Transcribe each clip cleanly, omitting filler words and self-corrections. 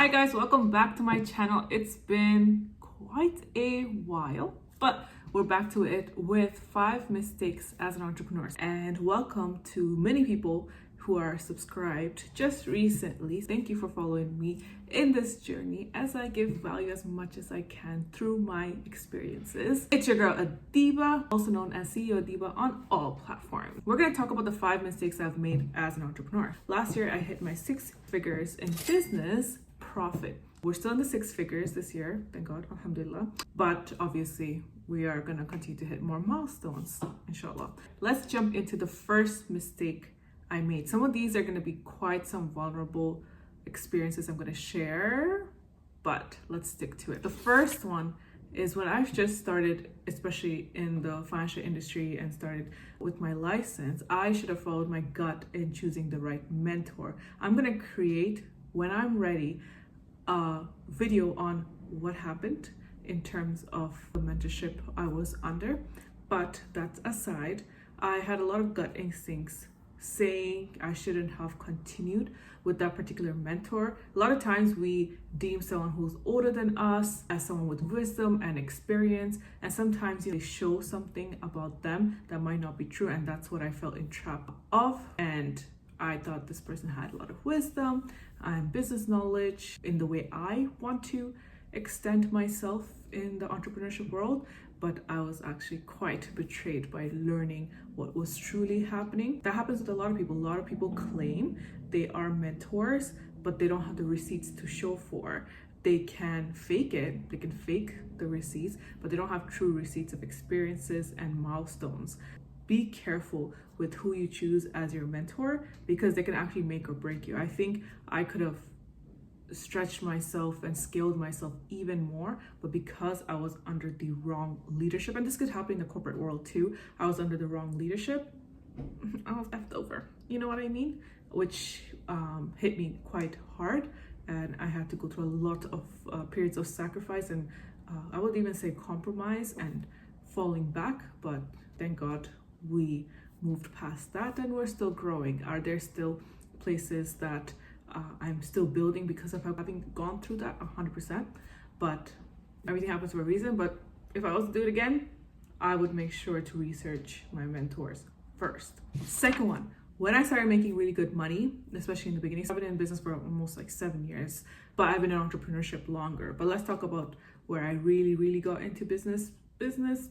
Hi guys, welcome back to my channel. It's been quite a while, but we're back to it with 5 mistakes as an entrepreneur. And welcome to many people who are subscribed just recently. Thank you for following me in this journey as I give value as much as I can through my experiences. It's your girl Adiba, also known as CEO Adiba on all platforms. We're going to talk about the 5 mistakes I've made as an entrepreneur. Last year I hit my 6 figures in business profit. We're still in the 6 figures this year, thank God, alhamdulillah. But obviously, we are gonna continue to hit more milestones, inshallah. Let's jump into the first mistake I made. Some of these are gonna be quite some vulnerable experiences I'm gonna share, but let's stick to it. The first one is when I've just started, especially in the financial industry and started with my license, I should have followed my gut in choosing the right mentor. I'm gonna create, when I'm ready, a video on what happened in terms of the mentorship I was under. But that aside, I had a lot of gut instincts saying I shouldn't have continued with that particular mentor. A lot of times we deem someone who's older than us as someone with wisdom and experience, and sometimes they show something about them that might not be true, and that's what I felt entrapped of. And I thought this person had a lot of wisdom and business knowledge in the way I want to extend myself in the entrepreneurship world, but I was actually quite betrayed by learning what was truly happening. That happens with a lot of people. A lot of people claim they are mentors, but they don't have the receipts to show for. They can fake it, they can fake the receipts, but they don't have true receipts of experiences and milestones. Be careful with who you choose as your mentor, because they can actually make or break you. I think I could have stretched myself and scaled myself even more, but because I was under the wrong leadership, and this could happen in the corporate world too, I was under the wrong leadership, I was left over, you know what I mean? Which hit me quite hard, and I had to go through a lot of periods of sacrifice and I would even say compromise and falling back, but thank God we moved past that and we're still growing. Are there still places that I'm still building because of having gone through that? 100%. But everything happens for a reason. But if I was to do it again, I would make sure to research my mentors first. Second one, when I started making really good money, especially in the beginning, I've been in business for almost like 7 years, but I've been in entrepreneurship longer. But let's talk about where I really got into business,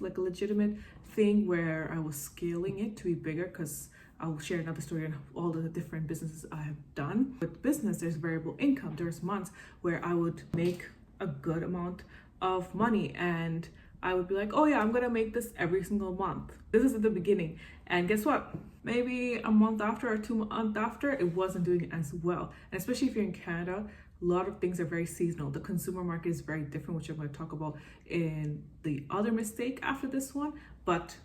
like a legitimate thing where I was scaling it to be bigger, because I'll share another story on all the different businesses I have done. With business, there's variable income. There's months where I would make a good amount of money and I would be like, oh yeah, I'm gonna make this every single month. This is at the beginning. And guess what? Maybe a month after or 2 months after, it wasn't doing as well. And especially if you're in Canada, a lot of things are very seasonal. The consumer market is very different, which I'm going to talk about in the other mistake after this one. But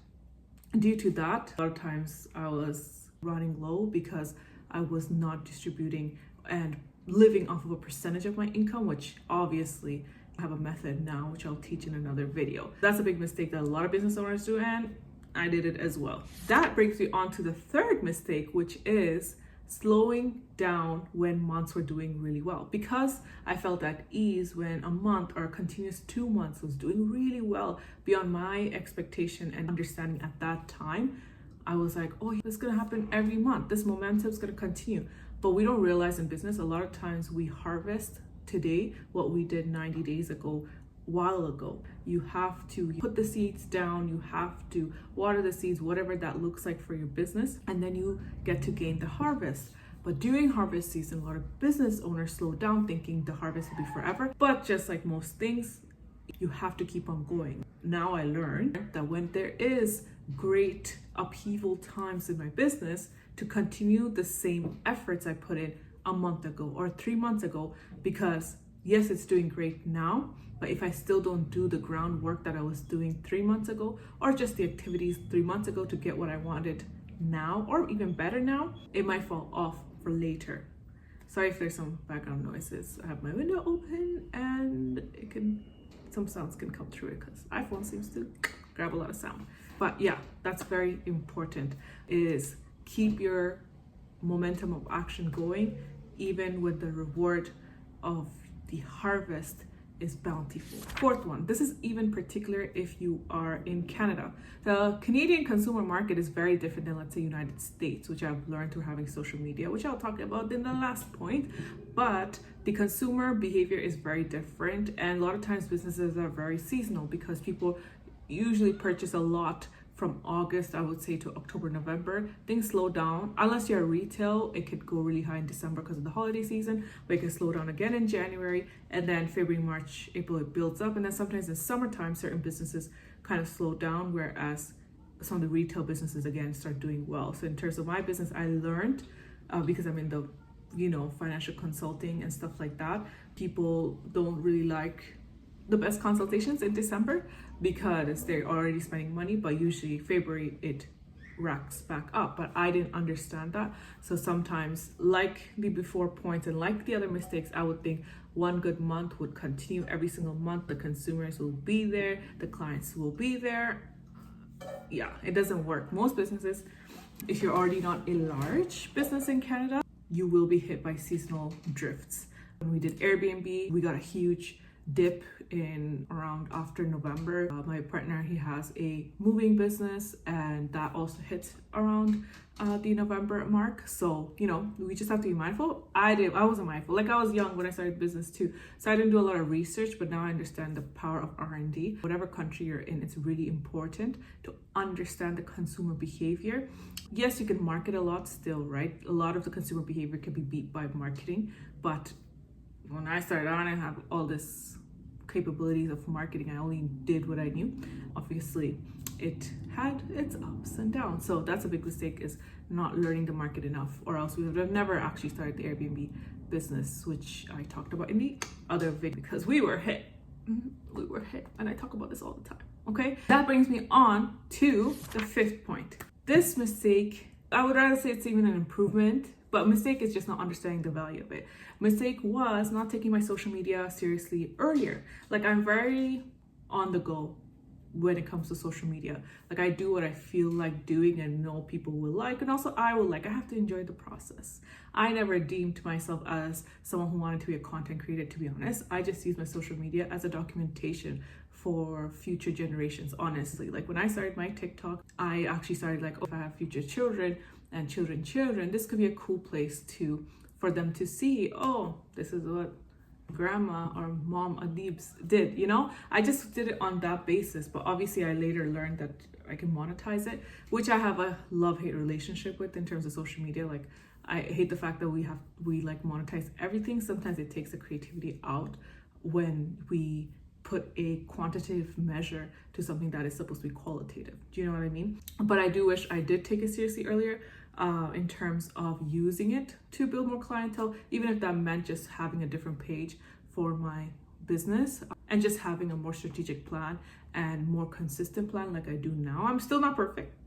due to that, a lot of times I was running low because I was not distributing and living off of a percentage of my income, which obviously I have a method now, which I'll teach in another video. That's a big mistake that a lot of business owners do, and I did it as well. That brings me on to the third mistake, which is slowing down when months were doing really well. Because I felt at ease when a month or a continuous 2 months was doing really well beyond my expectation and understanding at that time, I was like, oh, this is gonna happen every month. This momentum is gonna continue. But we don't realize in business, a lot of times we harvest today what we did 90 days ago, while ago. You have to put the seeds down, you have to water the seeds, whatever that looks like for your business, and then you get to gain the harvest. But during harvest season, a lot of business owners slow down thinking the harvest will be forever. But just like most things, you have to keep on going. Now I learned that when there is great upheaval times in my business, to continue the same efforts I put in a month ago or 3 months ago, because yes, it's doing great now, but if I still don't do the groundwork that I was doing 3 months ago, or just the activities 3 months ago to get what I wanted now, or even better now, it might fall off for later. Sorry if there's some background noises. I have my window open and some sounds can come through it because iPhone seems to grab a lot of sound. But yeah, that's very important, is keep your momentum of action going, even with the reward of the harvest is bountiful. Fourth one, this is even particular if you are in Canada. The Canadian consumer market is very different than, let's say, United States, which I've learned through having social media, which I'll talk about in the last point. But the consumer behavior is very different, and a lot of times businesses are very seasonal because people usually purchase a lot from August, I would say, to October, November. Things slow down. Unless you're retail, it could go really high in December because of the holiday season, but it can slow down again in January, and then February, March, April, it builds up. And then sometimes in summertime, certain businesses kind of slow down, whereas some of the retail businesses, again, start doing well. So in terms of my business, I learned, because I'm in the, financial consulting and stuff like that, people don't really like the best consultations in December because they're already spending money, but usually February it racks back up. But I didn't understand that. So sometimes, like the before points and like the other mistakes, I would think one good month would continue every single month. The consumers will be there, the clients will be there. Yeah, it doesn't work. Most businesses, if you're already not a large business in Canada, you will be hit by seasonal drifts. When we did Airbnb, we got a huge dip in around after November. My partner, he has a moving business, and that also hits around the November mark. So we just have to be mindful. I wasn't mindful. Like, I was young when I started business too, so I didn't do a lot of research, but now I understand the power of R&D. Whatever country you're in, it's really important to understand the consumer behavior. Yes, you can market a lot still, right? A lot of the consumer behavior can be beat by marketing, but when I started on, I had all this capabilities of marketing. I only did what I knew. Obviously, it had its ups and downs. So that's a big mistake, is not learning the market enough, or else we would have never actually started the Airbnb business, which I talked about in the other video, because we were hit. We were hit, and I talk about this all the time. Okay, that brings me on to the fifth point. This mistake, I would rather say it's even an improvement, but mistake is just not understanding the value of it. Mistake was not taking my social media seriously earlier. Like, I'm very on the go when it comes to social media. Like, I do what I feel like doing and know people will like, and also I will like. I have to enjoy the process. I never deemed myself as someone who wanted to be a content creator, to be honest. I just use my social media as a documentation for future generations, honestly. Like, when I started my TikTok, I actually started like, if I have future children and children, this could be a cool place for them to see, oh, this is what grandma or mom Adibs did. I just did it on that basis, but obviously I later learned that I can monetize it, which I have a love-hate relationship with in terms of social media. Like, I hate the fact that we like monetize everything. Sometimes it takes the creativity out when we put a quantitative measure to something that is supposed to be qualitative. Do you know what I mean? But I do wish I did take it seriously earlier, in terms of using it to build more clientele, even if that meant just having a different page for my business, and just having a more strategic plan and more consistent plan like I do now. I'm still not perfect.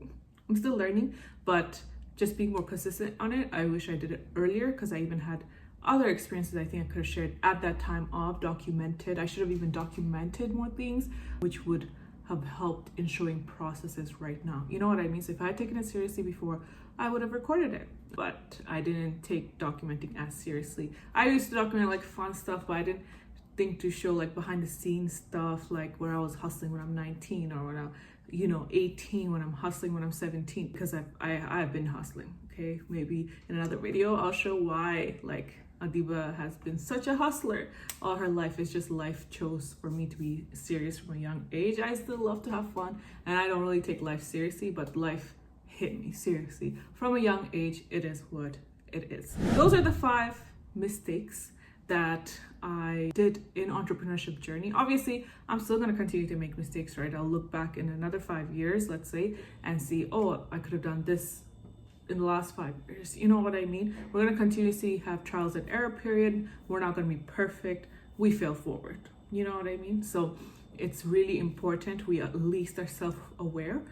I'm still learning, but just being more consistent on it. I wish I did it earlier, because I even had other experiences I think I could have shared at that time of documented. I should have even documented more things, which would have helped in showing processes right now. You know what I mean? So if I had taken it seriously before, I would have recorded it, but I didn't take documenting as seriously. I used to document like fun stuff, but I didn't think to show like behind the scenes stuff, like where I was hustling when I'm 19, or when I'm 18, when I'm hustling when I'm 17, because I've been hustling. Okay, maybe in another video I'll show why like Adiba has been such a hustler all her life. It's just life chose for me to be serious from a young age. I still love to have fun, and I don't really take life seriously, but life hit me seriously from a young age. It is what it is. Those are the 5 mistakes that I did in entrepreneurship journey. Obviously, I'm still going to continue to make mistakes, right? I'll look back in another 5 years, let's say, and see, oh, I could have done this in the last 5 years. You know what I mean? We're going to continuously have trials and error period. We're not going to be perfect. We fail forward. You know what I mean? So it's really important we at least are self-aware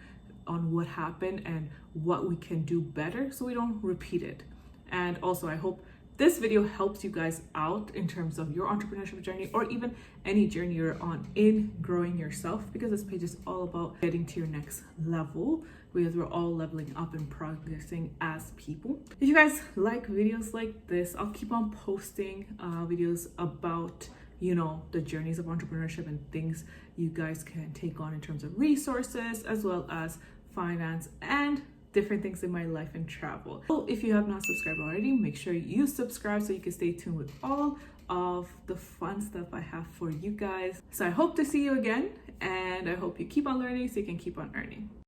on what happened and what we can do better so we don't repeat it. And also, I hope this video helps you guys out in terms of your entrepreneurship journey, or even any journey you're on in growing yourself, because this page is all about getting to your next level, because we're all leveling up and progressing as people. If you guys like videos like this, I'll keep on posting videos about the journeys of entrepreneurship and things you guys can take on in terms of resources, as well as finance and different things in my life and travel. So if you have not subscribed already, make sure you subscribe so you can stay tuned with all of the fun stuff I have for you guys. So I hope to see you again, and I hope you keep on learning so you can keep on earning.